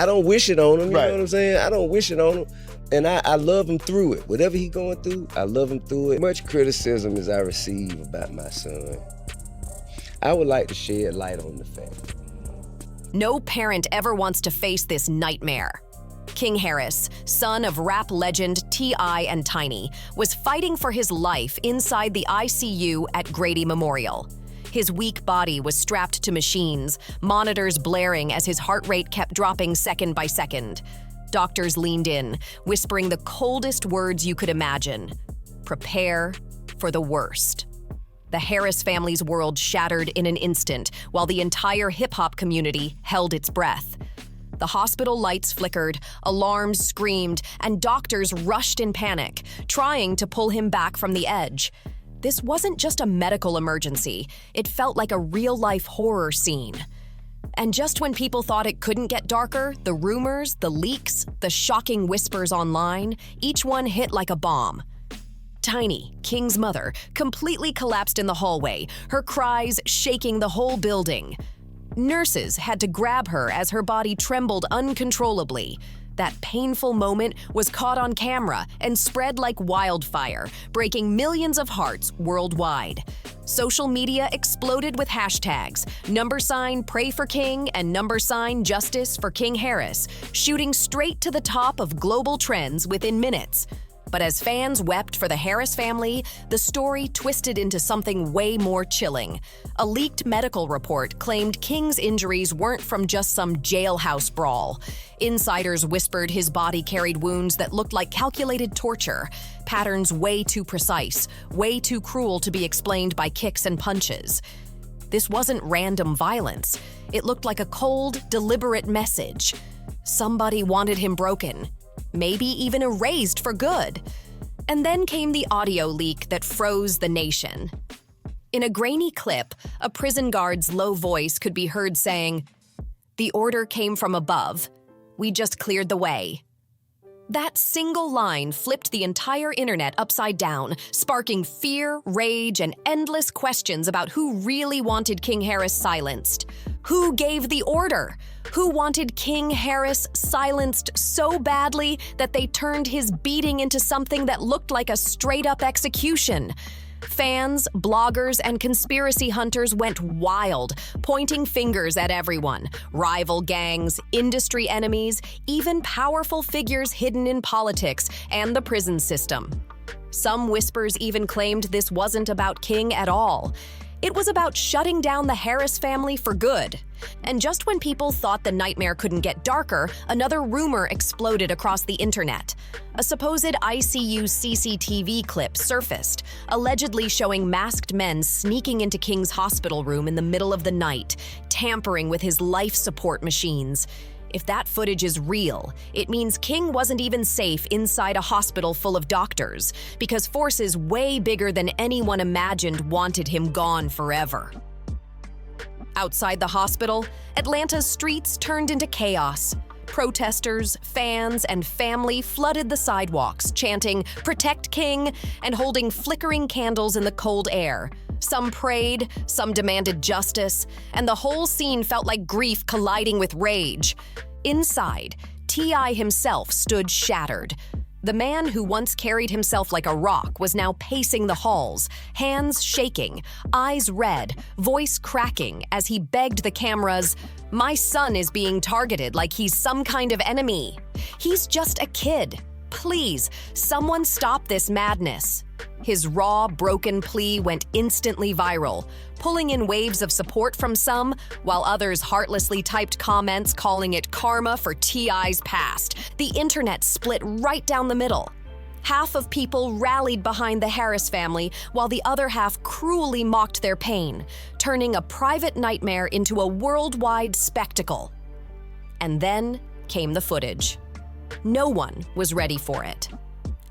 I don't wish it on him, you Right. know what I'm saying? I don't wish it on him. And I love him through it. Whatever he going through, I love him through it. Much criticism as I receive about my son, I would like to shed light on the fact. No parent ever wants to face this nightmare. King Harris, son of rap legend T.I. and Tiny, was fighting for his life inside the ICU at Grady Memorial. His weak body was strapped to machines, monitors blaring as his heart rate kept dropping second by second. Doctors leaned in, whispering the coldest words you could imagine. Prepare for the worst. The Harris family's world shattered in an instant, while the entire hip-hop community held its breath. The hospital lights flickered, alarms screamed, and doctors rushed in panic, trying to pull him back from the edge. This wasn't just a medical emergency. It felt like a real-life horror scene. And just when people thought it couldn't get darker, the rumors, the leaks, the shocking whispers online, each one hit like a bomb. Tiny, King's mother, completely collapsed in the hallway, her cries shaking the whole building. Nurses had to grab her as her body trembled uncontrollably. That painful moment was caught on camera and spread like wildfire, breaking millions of hearts worldwide. Social media exploded with hashtags, #Pray for King and #Justice for King Harris, shooting straight to the top of global trends within minutes. But as fans wept for the Harris family, the story twisted into something way more chilling. A leaked medical report claimed King's injuries weren't from just some jailhouse brawl. Insiders whispered his body carried wounds that looked like calculated torture, patterns way too precise, way too cruel to be explained by kicks and punches. This wasn't random violence. It looked like a cold, deliberate message. Somebody wanted him broken. Maybe even erased for good. And then came the audio leak that froze the nation. In a grainy clip, a prison guard's low voice could be heard saying, "The order came from above. We just cleared the way." That single line flipped the entire internet upside down, sparking fear, rage, and endless questions about who really wanted King Harris silenced. Who gave the order? Who wanted King Harris silenced so badly that they turned his beating into something that looked like a straight-up execution? Fans, bloggers, and conspiracy hunters went wild, pointing fingers at everyone. Rival gangs, industry enemies, even powerful figures hidden in politics and the prison system. Some whispers even claimed this wasn't about King at all. It was about shutting down the Harris family for good. And just when people thought the nightmare couldn't get darker, another rumor exploded across the internet. A supposed ICU CCTV clip surfaced, allegedly showing masked men sneaking into King's hospital room in the middle of the night, tampering with his life support machines. If that footage is real, it means King wasn't even safe inside a hospital full of doctors, because forces way bigger than anyone imagined wanted him gone forever. Outside the hospital, Atlanta's streets turned into chaos. Protesters, fans, and family flooded the sidewalks, chanting, "Protect King," and holding flickering candles in the cold air. Some prayed, some demanded justice, and the whole scene felt like grief colliding with rage. Inside, T.I. himself stood shattered. The man who once carried himself like a rock was now pacing the halls, hands shaking, eyes red, voice cracking as he begged the cameras, "My son is being targeted like he's some kind of enemy. He's just a kid. Please, someone stop this madness." His raw, broken plea went instantly viral, pulling in waves of support from some, while others heartlessly typed comments calling it karma for T.I.'s past. The internet split right down the middle. Half of people rallied behind the Harris family, while the other half cruelly mocked their pain, turning a private nightmare into a worldwide spectacle. And then came the footage. No one was ready for it.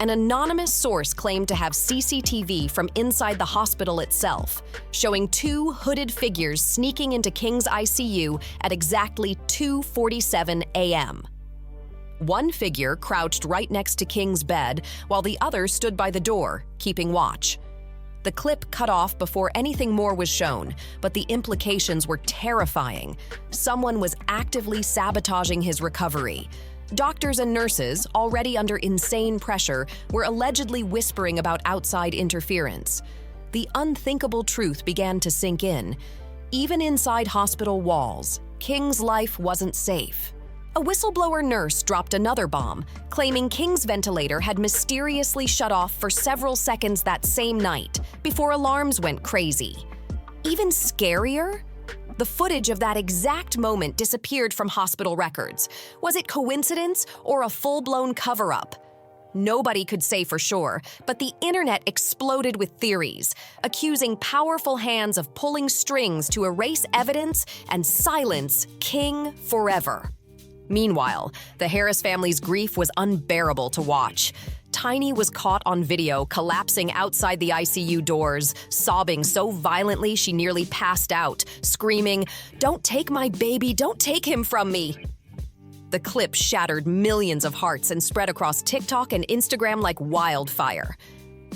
An anonymous source claimed to have CCTV from inside the hospital itself, showing two hooded figures sneaking into King's ICU at exactly 2:47 a.m. One figure crouched right next to King's bed, while the other stood by the door, keeping watch. The clip cut off before anything more was shown, but the implications were terrifying. Someone was actively sabotaging his recovery. Doctors and nurses, already under insane pressure, were allegedly whispering about outside interference. The unthinkable truth began to sink in. Even inside hospital walls, King's life wasn't safe. A whistleblower nurse dropped another bomb, claiming King's ventilator had mysteriously shut off for several seconds that same night, before alarms went crazy. Even scarier? The footage of that exact moment disappeared from hospital records. Was it coincidence or a full-blown cover-up? Nobody could say for sure, but the internet exploded with theories, accusing powerful hands of pulling strings to erase evidence and silence King forever. Meanwhile, the Harris family's grief was unbearable to watch. Tiny was caught on video collapsing outside the ICU doors, sobbing so violently she nearly passed out, screaming, "Don't take my baby, don't take him from me!" The clip shattered millions of hearts and spread across TikTok and Instagram like wildfire.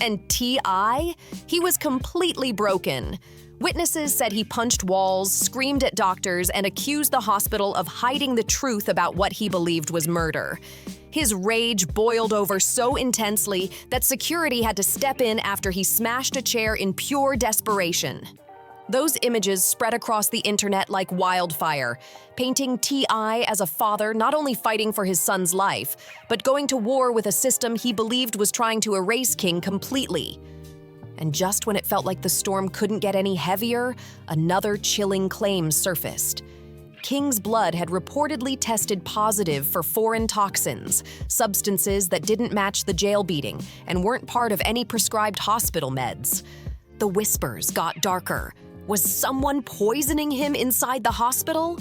And T.I.? He was completely broken. Witnesses said he punched walls, screamed at doctors, and accused the hospital of hiding the truth about what he believed was murder. His rage boiled over so intensely that security had to step in after he smashed a chair in pure desperation. Those images spread across the internet like wildfire, painting T.I. as a father not only fighting for his son's life, but going to war with a system he believed was trying to erase King completely. And just when it felt like the storm couldn't get any heavier, another chilling claim surfaced. King's blood had reportedly tested positive for foreign toxins, substances that didn't match the jail beating and weren't part of any prescribed hospital meds. The whispers got darker. Was someone poisoning him inside the hospital?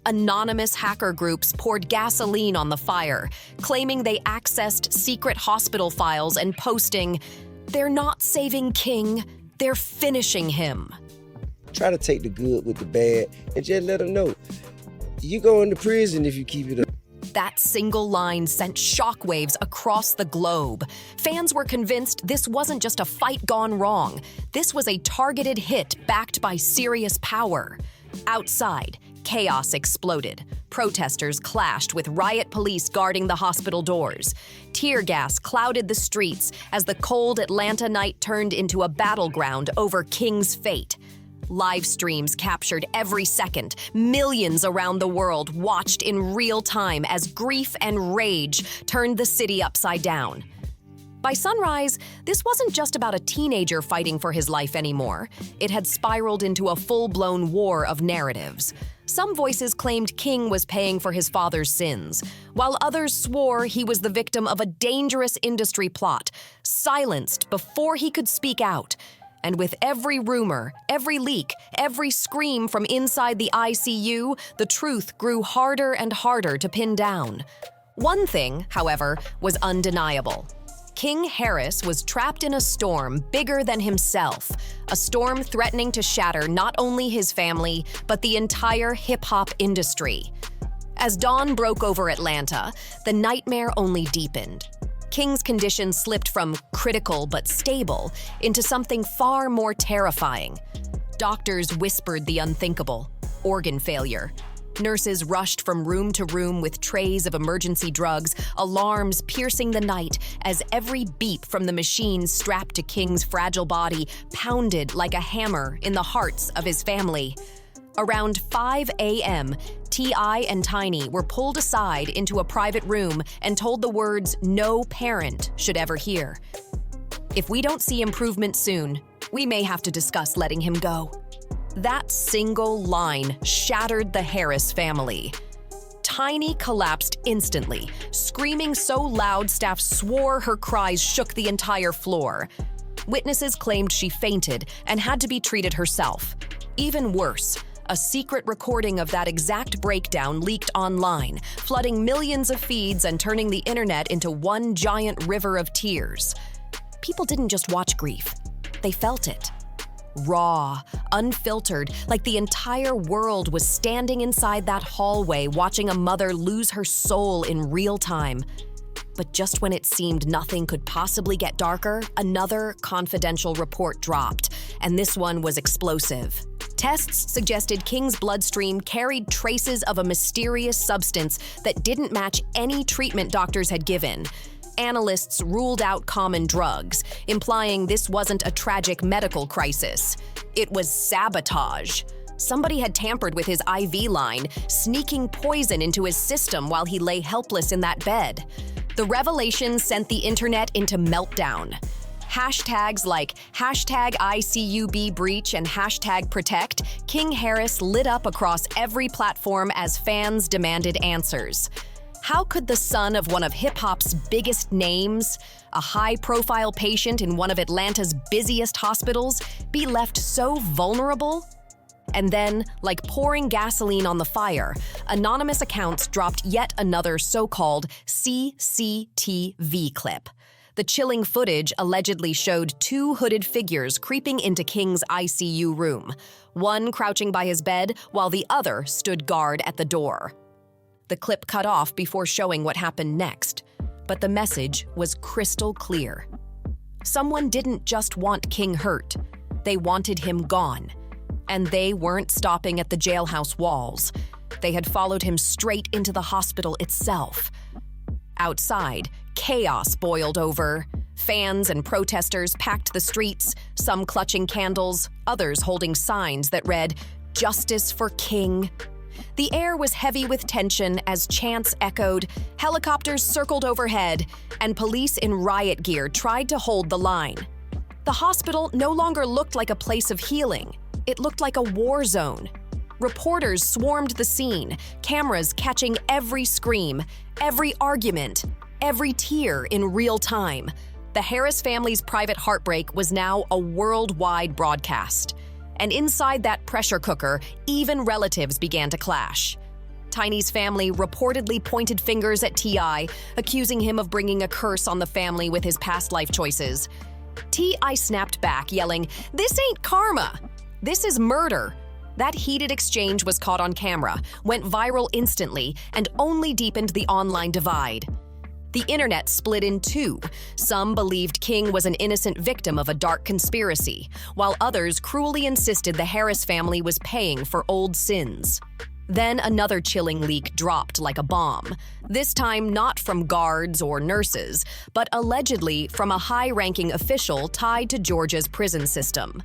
Anonymous hacker groups poured gasoline on the fire, claiming they accessed secret hospital files and posting, "They're not saving King, they're finishing him." Try to take the good with the bad and just let them know. You go into prison if you keep it up. That single line sent shockwaves across the globe. Fans were convinced this wasn't just a fight gone wrong. This was a targeted hit backed by serious power. Outside, chaos exploded. Protesters clashed with riot police guarding the hospital doors. Tear gas clouded the streets as the cold Atlanta night turned into a battleground over King's fate. Live streams captured every second. Millions around the world watched in real time as grief and rage turned the city upside down. By sunrise, this wasn't just about a teenager fighting for his life anymore. It had spiraled into a full-blown war of narratives. Some voices claimed King was paying for his father's sins, while others swore he was the victim of a dangerous industry plot, silenced before he could speak out. And with every rumor, every leak, every scream from inside the ICU, the truth grew harder and harder to pin down. One thing, however, was undeniable. King Harris was trapped in a storm bigger than himself, a storm threatening to shatter not only his family, but the entire hip-hop industry. As dawn broke over Atlanta, the nightmare only deepened. King's condition slipped from critical but stable into something far more terrifying. Doctors whispered the unthinkable: organ failure. Nurses rushed from room to room with trays of emergency drugs, alarms piercing the night as every beep from the machines strapped to King's fragile body pounded like a hammer in the hearts of his family. Around 5 a.m., T.I. and Tiny were pulled aside into a private room and told the words no parent should ever hear. If we don't see improvement soon, we may have to discuss letting him go. That single line shattered the Harris family. Tiny collapsed instantly, screaming so loud staff swore her cries shook the entire floor. Witnesses claimed she fainted and had to be treated herself. Even worse, a secret recording of that exact breakdown leaked online, flooding millions of feeds and turning the internet into one giant river of tears. People didn't just watch grief, they felt it. Raw, unfiltered, like the entire world was standing inside that hallway watching a mother lose her soul in real time. But just when it seemed nothing could possibly get darker, another confidential report dropped, and this one was explosive. Tests suggested King's bloodstream carried traces of a mysterious substance that didn't match any treatment doctors had given. Analysts ruled out common drugs, implying this wasn't a tragic medical crisis. It was sabotage. Somebody had tampered with his IV line, sneaking poison into his system while he lay helpless in that bed. The revelation sent the internet into meltdown. Hashtags like #ICUB-breach and #protect King Harris lit up across every platform as fans demanded answers. How could the son of one of hip-hop's biggest names, a high-profile patient in one of Atlanta's busiest hospitals, be left so vulnerable? And then, like pouring gasoline on the fire, anonymous accounts dropped yet another so-called CCTV clip. The chilling footage allegedly showed two hooded figures creeping into King's ICU room, one crouching by his bed while the other stood guard at the door. The clip cut off before showing what happened next, but the message was crystal clear. Someone didn't just want King hurt, they wanted him gone. And they weren't stopping at the jailhouse walls. They had followed him straight into the hospital itself. Outside, chaos boiled over. Fans and protesters packed the streets, some clutching candles, others holding signs that read, "Justice for King." The air was heavy with tension as chants echoed, helicopters circled overhead, and police in riot gear tried to hold the line. The hospital no longer looked like a place of healing. It looked like a war zone. Reporters swarmed the scene, cameras catching every scream, every argument, every tear in real time. The Harris family's private heartbreak was now a worldwide broadcast. And inside that pressure cooker, even relatives began to clash. Tiny's family reportedly pointed fingers at T.I., accusing him of bringing a curse on the family with his past life choices. T.I. snapped back, yelling, "This ain't karma! This is murder." That heated exchange was caught on camera, went viral instantly, and only deepened the online divide. The internet split in two. Some believed King was an innocent victim of a dark conspiracy, while others cruelly insisted the Harris family was paying for old sins. Then another chilling leak dropped like a bomb, this time not from guards or nurses, but allegedly from a high-ranking official tied to Georgia's prison system.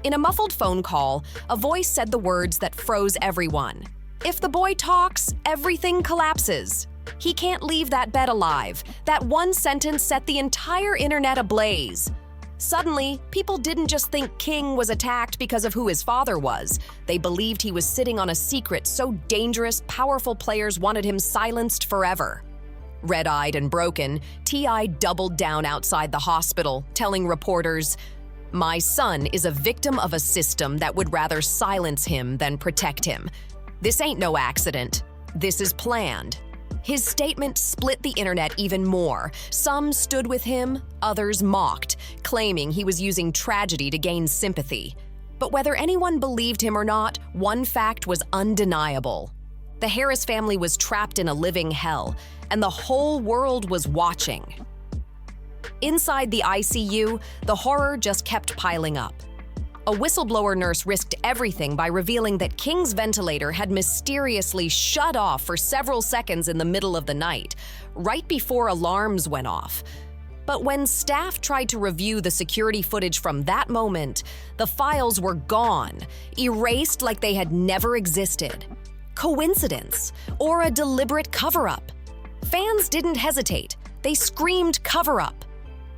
In a muffled phone call, a voice said the words that froze everyone. "If the boy talks, everything collapses. He can't leave that bed alive." That one sentence set the entire internet ablaze. Suddenly, people didn't just think King was attacked because of who his father was. They believed he was sitting on a secret so dangerous, powerful players wanted him silenced forever. Red-eyed and broken, T.I. doubled down outside the hospital, telling reporters, "My son is a victim of a system that would rather silence him than protect him. This ain't no accident. This is planned." His statement split the internet even more. Some stood with him, others mocked, claiming he was using tragedy to gain sympathy. But whether anyone believed him or not, one fact was undeniable. The Harris family was trapped in a living hell, and the whole world was watching. Inside the ICU, the horror just kept piling up. A whistleblower nurse risked everything by revealing that King's ventilator had mysteriously shut off for several seconds in the middle of the night, right before alarms went off. But when staff tried to review the security footage from that moment, the files were gone, erased like they had never existed. Coincidence? Or a deliberate cover-up? Fans didn't hesitate. They screamed cover-up.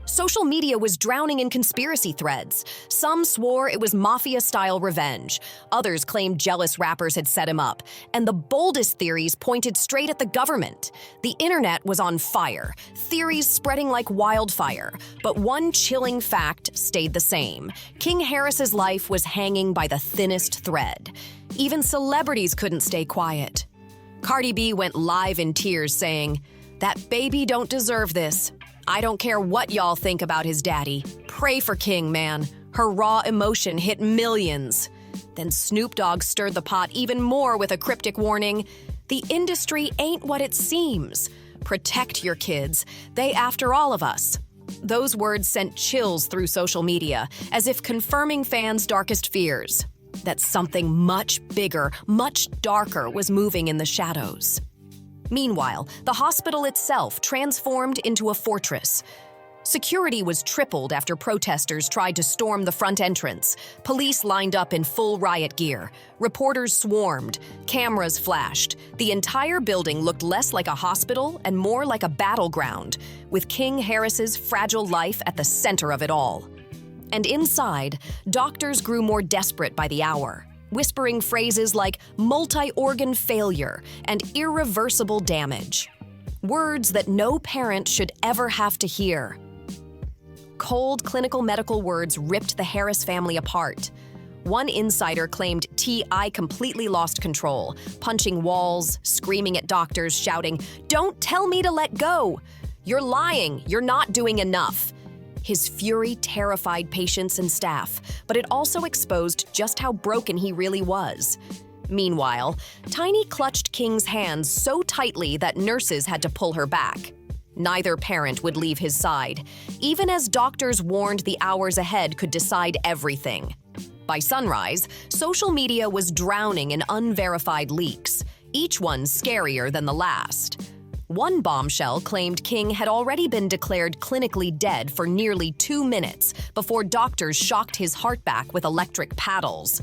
Social media was drowning in conspiracy threads. Some swore it was mafia-style revenge. Others claimed jealous rappers had set him up. And the boldest theories pointed straight at the government. The internet was on fire, theories spreading like wildfire. But one chilling fact stayed the same. King Harris's life was hanging by the thinnest thread. Even celebrities couldn't stay quiet. Cardi B went live in tears saying, "That baby don't deserve this. I don't care what y'all think about his daddy. Pray for King, man." Her raw emotion hit millions. Then Snoop Dogg stirred the pot even more with a cryptic warning. "The industry ain't what it seems. Protect your kids. They after all of us. Those words sent chills through social media, as if confirming fans' darkest fears, that something much bigger, much darker was moving in the shadows. Meanwhile, the hospital itself transformed into a fortress. Security was tripled after protesters tried to storm the front entrance. Police lined up in full riot gear. Reporters swarmed. Cameras flashed. The entire building looked less like a hospital and more like a battleground, with King Harris's fragile life at the center of it all. And inside, doctors grew more desperate by the hour, whispering phrases like multi-organ failure and irreversible damage. Words that no parent should ever have to hear. Cold clinical medical words ripped the Harris family apart. One insider claimed T.I. completely lost control, punching walls, screaming at doctors, shouting, "Don't tell me to let go! You're lying! You're not doing enough!" His fury terrified patients and staff, but it also exposed just how broken he really was. Meanwhile, Tiny clutched King's hands so tightly that nurses had to pull her back. Neither parent would leave his side, even as doctors warned the hours ahead could decide everything. By sunrise, social media was drowning in unverified leaks, each one scarier than the last. One bombshell claimed King had already been declared clinically dead for nearly 2 minutes before doctors shocked his heart back with electric paddles.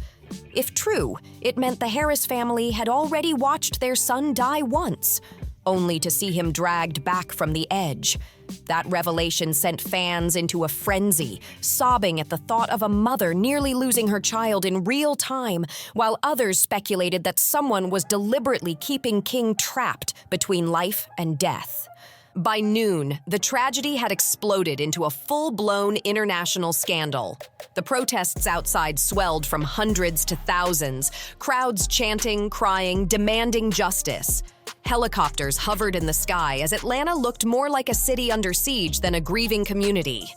If true, it meant the Harris family had already watched their son die once, only to see him dragged back from the edge. That revelation sent fans into a frenzy, sobbing at the thought of a mother nearly losing her child in real time, while others speculated that someone was deliberately keeping King trapped between life and death. By noon, the tragedy had exploded into a full-blown international scandal. The protests outside swelled from hundreds to thousands, crowds chanting, crying, demanding justice. Helicopters hovered in the sky as Atlanta looked more like a city under siege than a grieving community.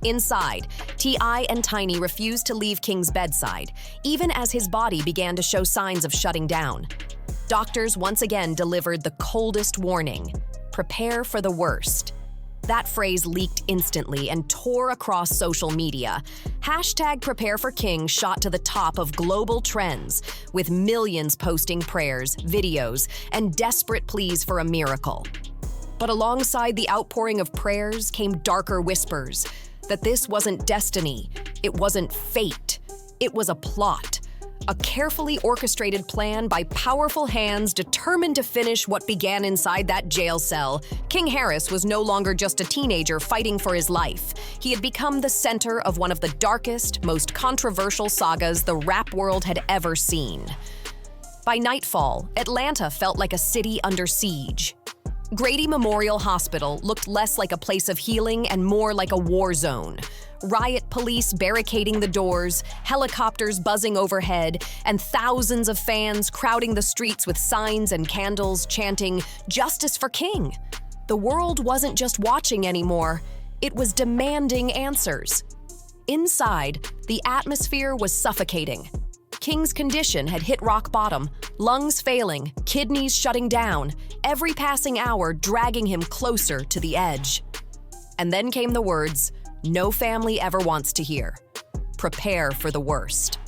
Inside, T.I. and Tiny refused to leave King's bedside, even as his body began to show signs of shutting down. Doctors once again delivered the coldest warning: prepare for the worst. That phrase leaked instantly and tore across social media. #PrepareForKing shot to the top of global trends, with millions posting prayers, videos, and desperate pleas for a miracle. But alongside the outpouring of prayers came darker whispers that this wasn't destiny, it wasn't fate, it was a plot. A carefully orchestrated plan by powerful hands determined to finish what began inside that jail cell. King Harris was no longer just a teenager fighting for his life. He had become the center of one of the darkest, most controversial sagas the rap world had ever seen. By nightfall, Atlanta felt like a city under siege. Grady Memorial Hospital looked less like a place of healing and more like a war zone. Riot police barricading the doors, helicopters buzzing overhead, and thousands of fans crowding the streets with signs and candles chanting, "Justice for King." The world wasn't just watching anymore, it was demanding answers. Inside, the atmosphere was suffocating. King's condition had hit rock bottom, lungs failing, kidneys shutting down, every passing hour dragging him closer to the edge. And then came the words no family ever wants to hear: prepare for the worst.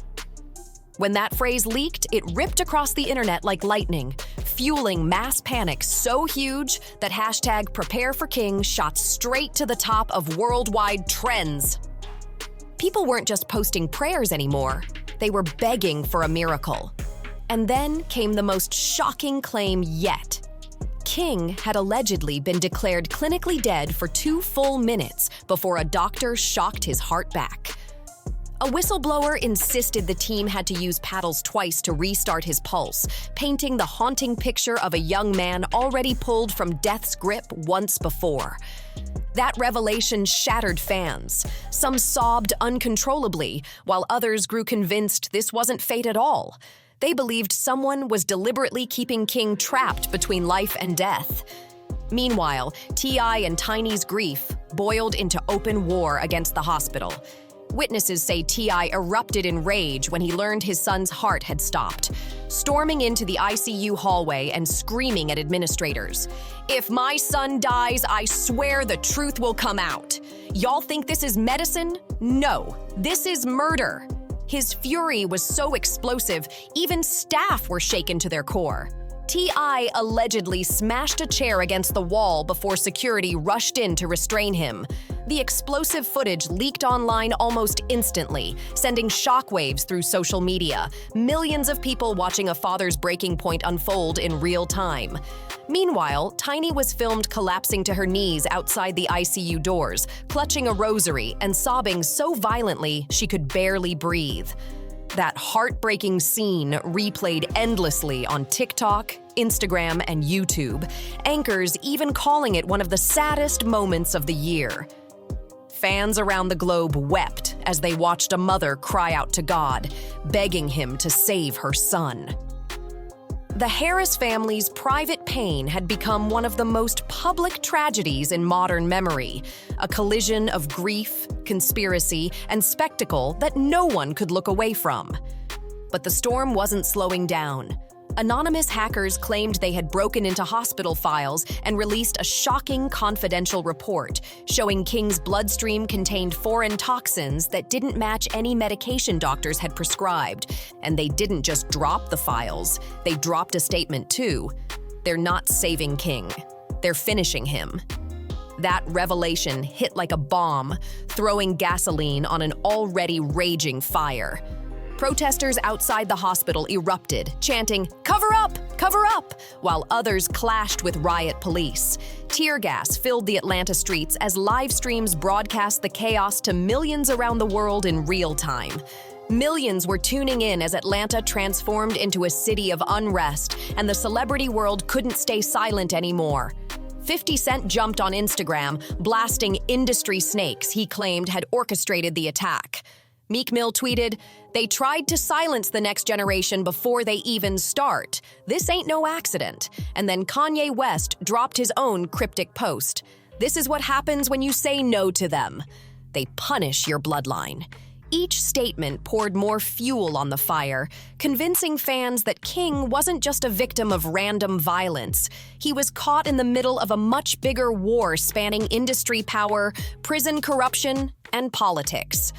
When that phrase leaked, it ripped across the internet like lightning, fueling mass panic so huge that #PrepareForKing shot straight to the top of worldwide trends. People weren't just posting prayers anymore, they were begging for a miracle. And then came the most shocking claim yet. King had allegedly been declared clinically dead for 2 full minutes before a doctor shocked his heart back. A whistleblower insisted the team had to use paddles twice to restart his pulse, painting the haunting picture of a young man already pulled from death's grip once before. That revelation shattered fans. Some sobbed uncontrollably, while others grew convinced this wasn't fate at all. They believed someone was deliberately keeping King trapped between life and death. Meanwhile, T.I. and Tiny's grief boiled into open war against the hospital. Witnesses say T.I. erupted in rage when he learned his son's heart had stopped. storming into the ICU hallway and screaming at administrators. "If my son dies, I swear the truth will come out. Y'all think this is medicine? No, this is murder." His fury was so explosive, even staff were shaken to their core. T.I. allegedly smashed a chair against the wall before security rushed in to restrain him. The explosive footage leaked online almost instantly, sending shockwaves through social media, millions of people watching a father's breaking point unfold in real time. Meanwhile, Tiny was filmed collapsing to her knees outside the ICU doors, clutching a rosary and sobbing so violently she could barely breathe. That heartbreaking scene replayed endlessly on TikTok, Instagram, and YouTube, anchors even calling it one of the saddest moments of the year. Fans around the globe wept as they watched a mother cry out to God, begging him to save her son. The Harris family's private pain had become one of the most public tragedies in modern memory, a collision of grief, conspiracy, and spectacle that no one could look away from. But the storm wasn't slowing down. Anonymous hackers claimed they had broken into hospital files and released a shocking confidential report showing King's bloodstream contained foreign toxins that didn't match any medication doctors had prescribed. And they didn't just drop the files, they dropped a statement too. They're not saving King, they're finishing him. That revelation hit like a bomb, throwing gasoline on an already raging fire. Protesters outside the hospital erupted, chanting, "Cover up! Cover up!" while others clashed with riot police. Tear gas filled the Atlanta streets as live streams broadcast the chaos to millions around the world in real time. Millions were tuning in as Atlanta transformed into a city of unrest, and the celebrity world couldn't stay silent anymore. 50 Cent jumped on Instagram, blasting industry snakes he claimed had orchestrated the attack. Meek Mill tweeted, "They tried to silence the next generation before they even start. This ain't no accident." And then Kanye West dropped his own cryptic post. "This is what happens when you say no to them. They punish your bloodline." Each statement poured more fuel on the fire, convincing fans that King wasn't just a victim of random violence. He was caught in the middle of a much bigger war spanning industry power, prison corruption, and politics.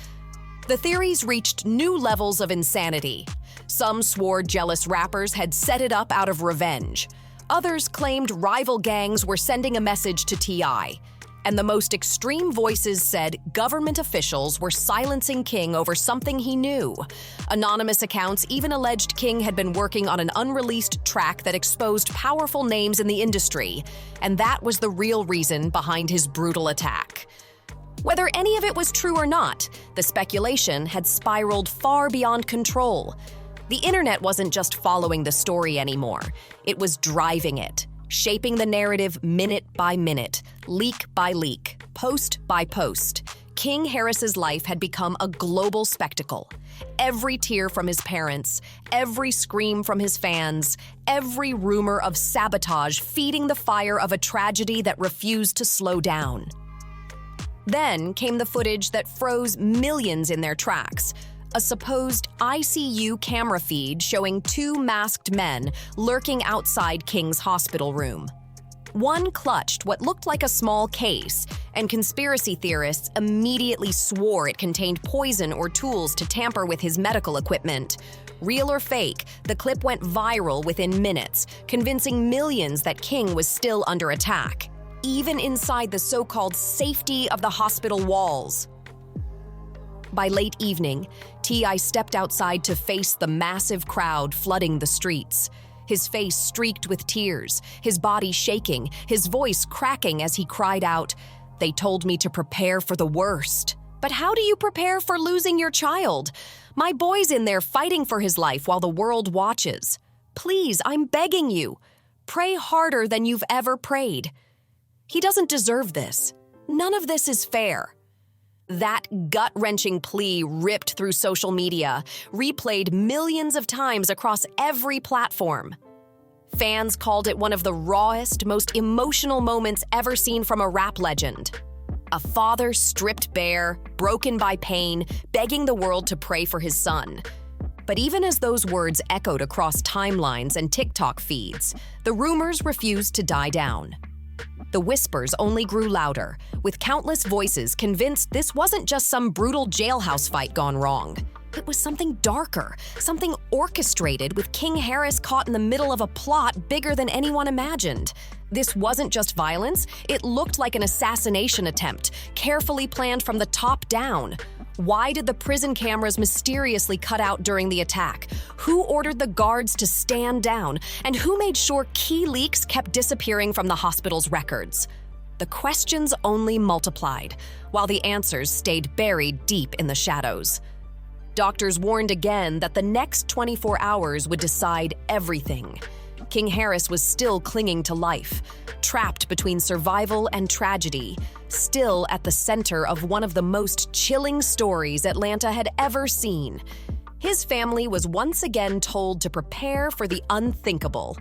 The theories reached new levels of insanity. Some swore jealous rappers had set it up out of revenge. Others claimed rival gangs were sending a message to T.I. And the most extreme voices said government officials were silencing King over something he knew. Anonymous accounts even alleged King had been working on an unreleased track that exposed powerful names in the industry. And that was the real reason behind his brutal attack. Whether any of it was true or not, the speculation had spiraled far beyond control. The internet wasn't just following the story anymore. It was driving it, shaping the narrative minute by minute, leak by leak, post by post. King Harris's life had become a global spectacle. Every tear from his parents, every scream from his fans, every rumor of sabotage feeding the fire of a tragedy that refused to slow down. Then came the footage that froze millions in their tracks, a supposed ICU camera feed showing two masked men lurking outside King's hospital room. One clutched what looked like a small case, and conspiracy theorists immediately swore it contained poison or tools to tamper with his medical equipment. Real or fake, the clip went viral within minutes, convincing millions that King was still under attack, even inside the so-called safety of the hospital walls. By late evening, T.I. stepped outside to face the massive crowd flooding the streets. His face streaked with tears, his body shaking, his voice cracking as he cried out, "They told me to prepare for the worst. But how do you prepare for losing your child? My boy's in there fighting for his life while the world watches. Please, I'm begging you, pray harder than you've ever prayed. He doesn't deserve this. None of this is fair." That gut-wrenching plea ripped through social media, replayed millions of times across every platform. Fans called it one of the rawest, most emotional moments ever seen from a rap legend. A father stripped bare, broken by pain, begging the world to pray for his son. But even as those words echoed across timelines and TikTok feeds, the rumors refused to die down. The whispers only grew louder, with countless voices convinced this wasn't just some brutal jailhouse fight gone wrong. It was something darker, something orchestrated, with King Harris caught in the middle of a plot bigger than anyone imagined. This wasn't just violence, it looked like an assassination attempt, carefully planned from the top down. Why did the prison cameras mysteriously cut out during the attack? Who ordered the guards to stand down? And who made sure key leaks kept disappearing from the hospital's records? The questions only multiplied, while the answers stayed buried deep in the shadows. Doctors warned again that the next 24 hours would decide everything. King Harris was still clinging to life, trapped between survival and tragedy, still at the center of one of the most chilling stories Atlanta had ever seen. His family was once again told to prepare for the unthinkable,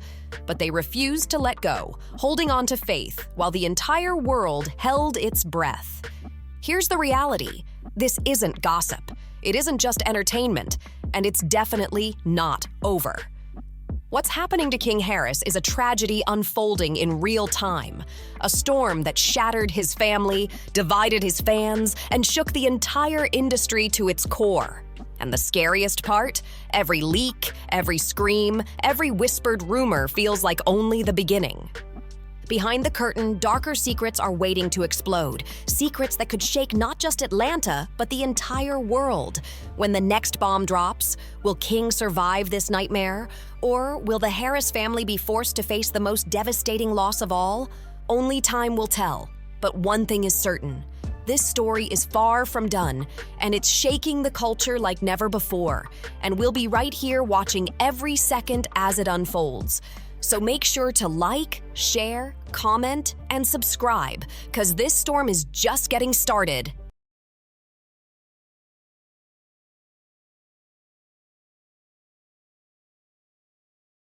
but they refused to let go, holding on to faith while the entire world held its breath. Here's the reality: this isn't gossip, it isn't just entertainment, and it's definitely not over. What's happening to King Harris is a tragedy unfolding in real time, a storm that shattered his family, divided his fans, and shook the entire industry to its core. And the scariest part? Every leak, every scream, every whispered rumor feels like only the beginning. Behind the curtain, darker secrets are waiting to explode. Secrets that could shake not just Atlanta, but the entire world. When the next bomb drops, will King survive this nightmare? Or will the Harris family be forced to face the most devastating loss of all? Only time will tell. But one thing is certain: this story is far from done, and it's shaking the culture like never before. And we'll be right here watching every second as it unfolds. So make sure to like, share, comment, and subscribe, because this storm is just getting started.